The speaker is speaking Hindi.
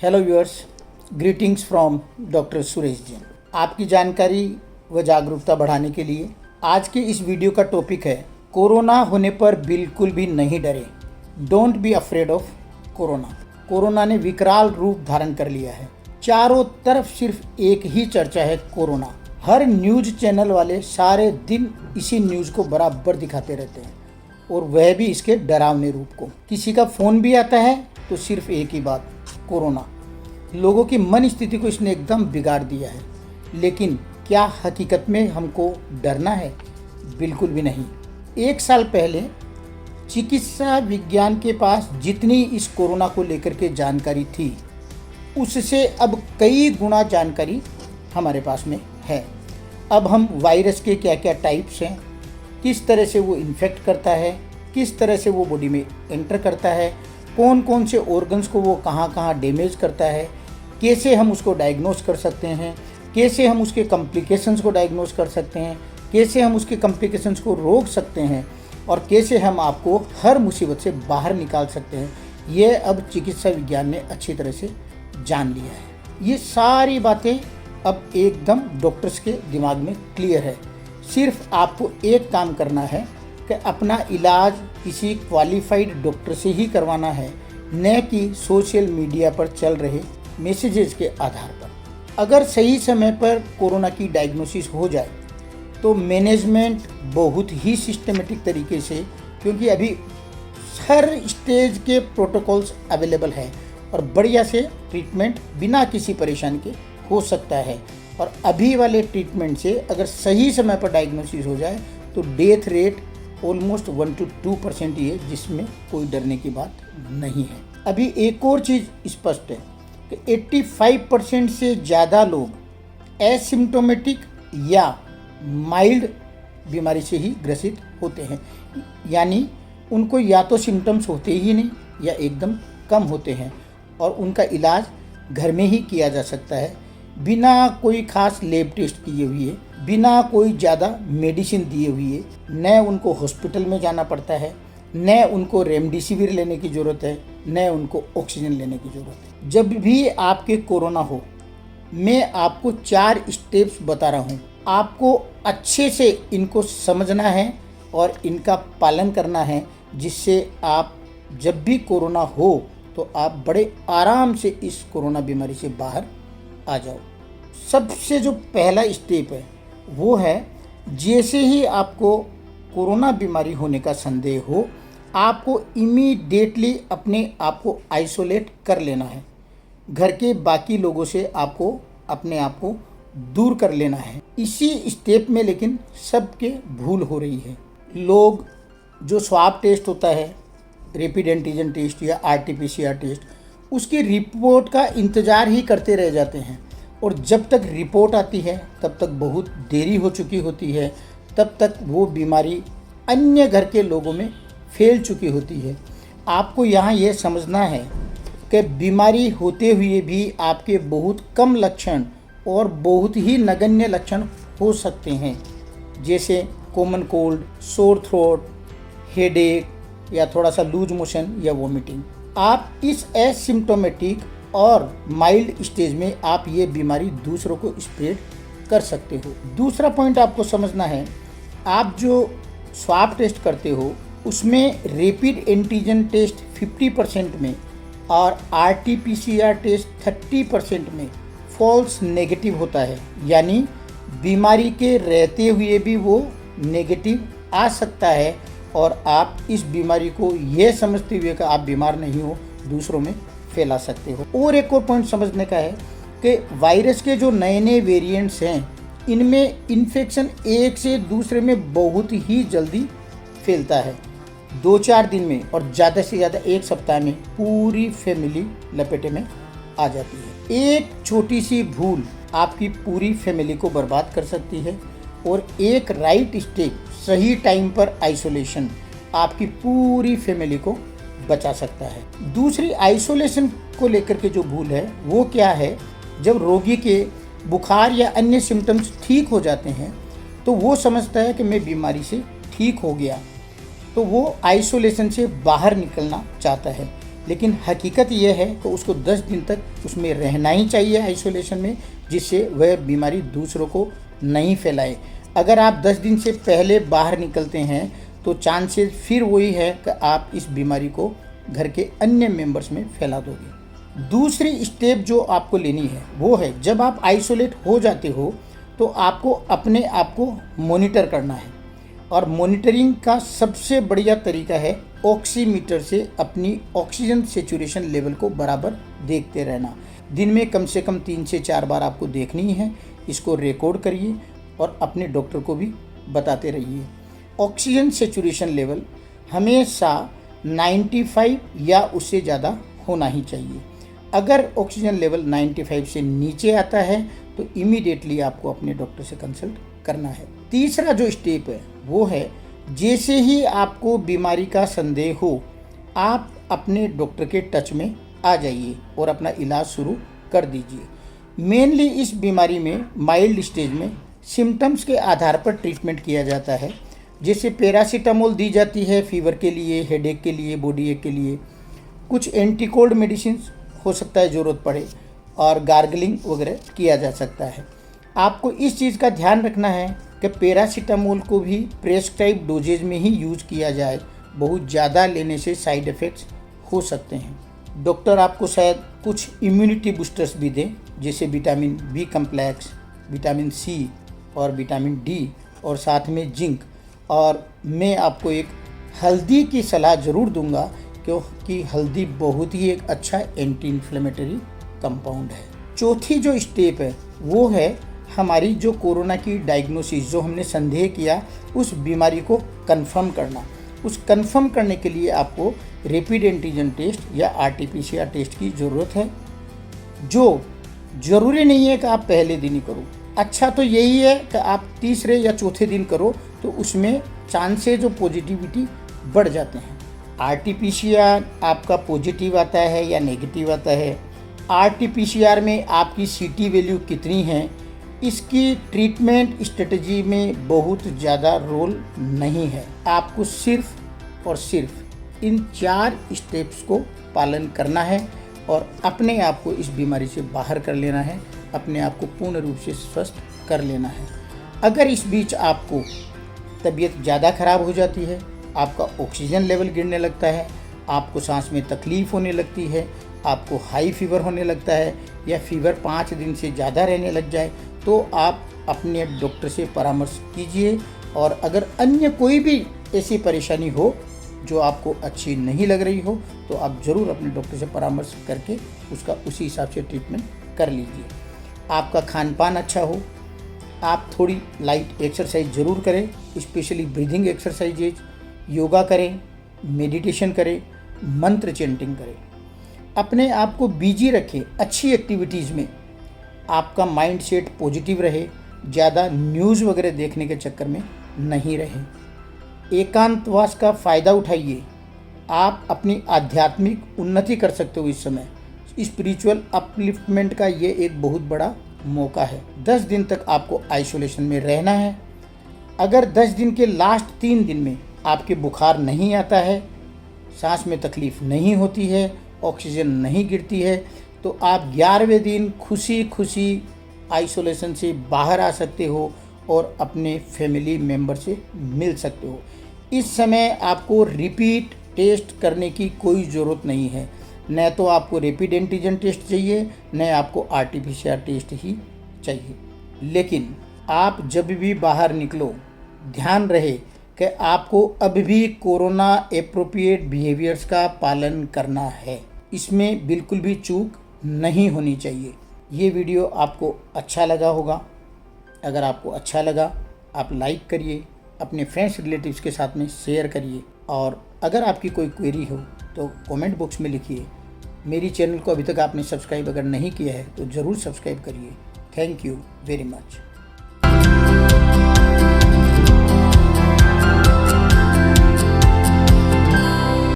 Hello viewers, greetings from doctor Suresh Jain. आपकी जानकारी व जागरूकता बढ़ाने के लिए आज के इस वीडियो का टॉपिक है कोरोना होने पर बिल्कुल भी नहीं डरे। Don't be afraid of corona. Corona ने विकराल रूप धारण कर लिया है। चारों तरफ सिर्फ एक ही चर्चा है, कोरोना। हर न्यूज़ चैनल वाले सारे दिन इसी न्यूज़ को बराबर दिखाते रहते हैं, और वह भी इसके डरावने रूप को। किसी का फ़ोन भी आता है तो सिर्फ एक ही बात, कोरोना। लोगों की मन स्थिति को इसने एकदम बिगाड़ दिया है। लेकिन क्या हकीकत में हमको डरना है? बिल्कुल भी नहीं। एक साल पहले चिकित्सा विज्ञान के पास जितनी इस कोरोना को लेकर के जानकारी थी, उससे अब कई गुना जानकारी हमारे पास में है। अब हम वायरस के क्या क्या टाइप्स हैं, किस तरह से वो इन्फेक्ट करता है, किस तरह से वो बॉडी में एंटर करता है, कौन कौन से ऑर्गन्स को वो कहाँ कहाँ डैमेज करता है, कैसे हम उसको डायग्नोस कर सकते हैं, कैसे हम उसके कॉम्प्लिकेशंस को डायग्नोस कर सकते हैं, कैसे हम उसके कॉम्प्लिकेशंस को रोक सकते हैं, और कैसे हम आपको हर मुसीबत से बाहर निकाल सकते हैं, ये अब चिकित्सा विज्ञान ने अच्छी तरह से जान लिया है। ये सारी बातें अब एकदम डॉक्टर्स के दिमाग में क्लियर है। सिर्फ आपको एक काम करना है कि अपना इलाज किसी क्वालिफाइड डॉक्टर से ही करवाना है, न कि सोशल मीडिया पर चल रहे मैसेजेस के आधार पर। अगर सही समय पर कोरोना की डायग्नोसिस हो जाए तो मैनेजमेंट बहुत ही सिस्टमेटिक तरीके से, क्योंकि अभी हर स्टेज के प्रोटोकॉल्स अवेलेबल है, और बढ़िया से ट्रीटमेंट बिना किसी परेशानी के हो सकता है। और अभी वाले ट्रीटमेंट से अगर सही समय पर डायग्नोसिस हो जाए तो डेथ रेट ऑलमोस्ट 1 to 2% ही है, जिसमें कोई डरने की बात नहीं है। अभी एक और चीज़ स्पष्ट है कि 85% से ज़्यादा लोग एसिम्टोमेटिक या माइल्ड बीमारी से ही ग्रसित होते हैं, यानी उनको या तो सिम्टम्स होते ही नहीं या एकदम कम होते हैं, और उनका इलाज घर में ही किया जा सकता है बिना कोई खास लैब टेस्ट किए हुए, बिना कोई ज़्यादा मेडिसिन दिए हुए। न उनको हॉस्पिटल में जाना पड़ता है, न उनको रेमडेसिविर लेने की ज़रूरत है, न उनको ऑक्सीजन लेने की ज़रूरत है। जब भी आपके कोरोना हो, मैं आपको 4 स्टेप्स बता रहा हूँ। आपको अच्छे से इनको समझना है और इनका पालन करना है, जिससे आप जब भी कोरोना हो तो आप बड़े आराम से इस कोरोना बीमारी से बाहर आ जाओ। सबसे जो पहला स्टेप है वो है, जैसे ही आपको कोरोना बीमारी होने का संदेह हो, आपको इमीडिएटली अपने आप को आइसोलेट कर लेना है। घर के बाकी लोगों से आपको अपने आप को दूर कर लेना है। इसी स्टेप में लेकिन सबके भूल हो रही है। लोग जो स्वाब टेस्ट होता है, रैपिड एंटीजन टेस्ट या RT-PCR टेस्ट, उसकी रिपोर्ट का इंतज़ार ही करते रह जाते हैं, और जब तक रिपोर्ट आती है तब तक बहुत देरी हो चुकी होती है। तब तक वो बीमारी अन्य घर के लोगों में फैल चुकी होती है। आपको यहाँ ये समझना है कि बीमारी होते हुए भी आपके बहुत कम लक्षण और बहुत ही नगण्य लक्षण हो सकते हैं, जैसे common cold, sore throat, headache, या थोड़ा सा लूज मोशन या वोमिटिंग। आप इस एसिम्टोमेटिक और माइल्ड स्टेज में आप ये बीमारी दूसरों को स्प्रेड कर सकते हो। दूसरा पॉइंट आपको समझना है, आप जो स्वाब टेस्ट करते हो उसमें रैपिड एंटीजन टेस्ट 50% में और RT-PCR टेस्ट 30% में फॉल्स नेगेटिव होता है, यानी बीमारी के रहते हुए भी वो नेगेटिव आ सकता है, और आप इस बीमारी को यह समझते हुए कि आप बीमार नहीं हो, दूसरों में फैला सकते हो। और एक और पॉइंट समझने का है कि वायरस के जो नए नए वेरिएंट्स हैं, इनमें इन्फेक्शन एक से दूसरे में बहुत ही जल्दी फैलता है। 2-4 दिन में और ज़्यादा से ज़्यादा 1 सप्ताह में पूरी फैमिली लपेटे में आ जाती है। एक छोटी सी भूल आपकी पूरी फैमिली को बर्बाद कर सकती है, और एक राइट स्टेप, सही टाइम पर आइसोलेशन आपकी पूरी फैमिली को बचा सकता है। दूसरी आइसोलेशन को लेकर के जो भूल है वो क्या है, जब रोगी के बुखार या अन्य सिम्टम्स ठीक हो जाते हैं तो वो समझता है कि मैं बीमारी से ठीक हो गया, तो वो आइसोलेशन से बाहर निकलना चाहता है। लेकिन हकीकत यह है कि उसको 10 दिन तक उसमें रहना ही चाहिए आइसोलेशन में, जिससे वह बीमारी दूसरों को नहीं फैलाए। अगर आप 10 दिन से पहले बाहर निकलते हैं तो चांसेस फिर वही है कि आप इस बीमारी को घर के अन्य मेंबर्स में फैला दोगे। दूसरी स्टेप जो आपको लेनी है वो है, जब आप आइसोलेट हो जाते हो तो आपको अपने आप को मॉनिटर करना है, और मॉनिटरिंग का सबसे बढ़िया तरीका है ऑक्सीमीटर से अपनी ऑक्सीजन सेचुरेशन लेवल को बराबर देखते रहना। दिन में कम से कम 3 से 4 बार आपको देखनी है। इसको रिकॉर्ड करिए और अपने डॉक्टर को भी बताते रहिए। ऑक्सीजन सेचुरेशन लेवल हमेशा 95 या उससे ज़्यादा होना ही चाहिए। अगर ऑक्सीजन लेवल 95 से नीचे आता है तो इमीडिएटली आपको अपने डॉक्टर से कंसल्ट करना है। तीसरा जो स्टेप है वो है, जैसे ही आपको बीमारी का संदेह हो आप अपने डॉक्टर के टच में आ जाइए और अपना इलाज शुरू कर दीजिए। मेनली इस बीमारी में माइल्ड स्टेज में सिम्टम्स के आधार पर ट्रीटमेंट किया जाता है। जैसे पैरासीटामोल दी जाती है फीवर के लिए, हेडेक के लिए, बॉडी एक के लिए। कुछ एंटीकोल्ड मेडिसिन हो सकता है ज़रूरत पड़े, और गार्गलिंग वगैरह किया जा सकता है। आपको इस चीज़ का ध्यान रखना है कि पैरासीटामोल को भी प्रेस्क्राइब डोजेज में ही यूज किया जाए। बहुत ज़्यादा लेने से साइड इफ़ेक्ट्स हो सकते हैं। डॉक्टर आपको शायद कुछ इम्यूनिटी बूस्टर्स भी दें, जैसे vitamin B complex, vitamin C और विटामिन डी, और साथ में जिंक। और मैं आपको एक हल्दी की सलाह ज़रूर दूंगा, क्योंकि हल्दी बहुत ही एक अच्छा एंटी इन्फ्लेमेटरी कंपाउंड है। चौथी जो स्टेप है वो है हमारी जो कोरोना की डायग्नोसिस, जो हमने संदेह किया उस बीमारी को कंफर्म करना। उस कंफर्म करने के लिए आपको रैपिड एंटीजन टेस्ट या आरटीपीसीआर टेस्ट की ज़रूरत है, जो ज़रूरी नहीं है कि आप पहले दिन ही करो। अच्छा तो यही है कि आप तीसरे या चौथे दिन करो, तो उसमें चांसेज ऑफ पॉजिटिविटी बढ़ जाते हैं। आरटीपीसीआर आपका पॉजिटिव आता है या नेगेटिव आता है, आरटीपीसीआर में आपकी सीटी वैल्यू कितनी है, इसकी ट्रीटमेंट स्ट्रेटजी में बहुत ज़्यादा रोल नहीं है। आपको सिर्फ और सिर्फ इन 4 स्टेप्स को पालन करना है और अपने आप को इस बीमारी से बाहर कर लेना है, अपने आप को पूर्ण रूप से स्वस्थ कर लेना है। अगर इस बीच आपको तबीयत ज़्यादा खराब हो जाती है, आपका ऑक्सीजन लेवल गिरने लगता है, आपको सांस में तकलीफ़ होने लगती है, आपको हाई फीवर होने लगता है, या फीवर 5 दिन से ज़्यादा रहने लग जाए, तो आप अपने डॉक्टर से परामर्श कीजिए। और अगर अन्य कोई भी ऐसी परेशानी हो जो आपको अच्छी नहीं लग रही हो, तो आप ज़रूर अपने डॉक्टर से परामर्श करके उसका उसी हिसाब से ट्रीटमेंट कर लीजिए। आपका खान पान अच्छा हो, आप थोड़ी लाइट एक्सरसाइज ज़रूर करें, स्पेशली ब्रीदिंग एक्सरसाइजेज, योगा करें, मेडिटेशन करें, मंत्र चैंटिंग करें। अपने आप को बिजी रखें अच्छी एक्टिविटीज़ में, आपका माइंड सेट पॉजिटिव रहे, ज़्यादा न्यूज़ वगैरह देखने के चक्कर में नहीं रहे। एकांतवास का फ़ायदा उठाइए, आप अपनी आध्यात्मिक उन्नति कर सकते हो। इस समय स्पिरिचुअल अपलिफ्टमेंट का ये एक बहुत बड़ा मौका है। 10 दिन तक आपको आइसोलेशन में रहना है। अगर 10 दिन के लास्ट 3 दिन में आपके बुखार नहीं आता है, सांस में तकलीफ़ नहीं होती है, ऑक्सीजन नहीं गिरती है, तो आप 11वें दिन खुशी खुशी आइसोलेशन से बाहर आ सकते हो और अपने फैमिली मेम्बर से मिल सकते हो। इस समय आपको रिपीट टेस्ट करने की कोई ज़रूरत नहीं है। न तो आपको रैपिड एंटीजन टेस्ट चाहिए, न आपको आरटीपीसीआर टेस्ट ही चाहिए। लेकिन आप जब भी बाहर निकलो, ध्यान रहे कि आपको अभी भी कोरोना एप्रोप्रिएट बिहेवियर्स का पालन करना है। इसमें बिल्कुल भी चूक नहीं होनी चाहिए। ये वीडियो आपको अच्छा लगा होगा। अगर आपको अच्छा लगा, आप लाइक करिए, अपने फ्रेंड्स रिलेटिव्स के साथ में शेयर करिए, और अगर आपकी कोई क्वेरी हो तो कमेंट बॉक्स में लिखिए। मेरी चैनल को अभी तक आपने सब्सक्राइब अगर नहीं किया है तो ज़रूर सब्सक्राइब करिए। Thank you very much.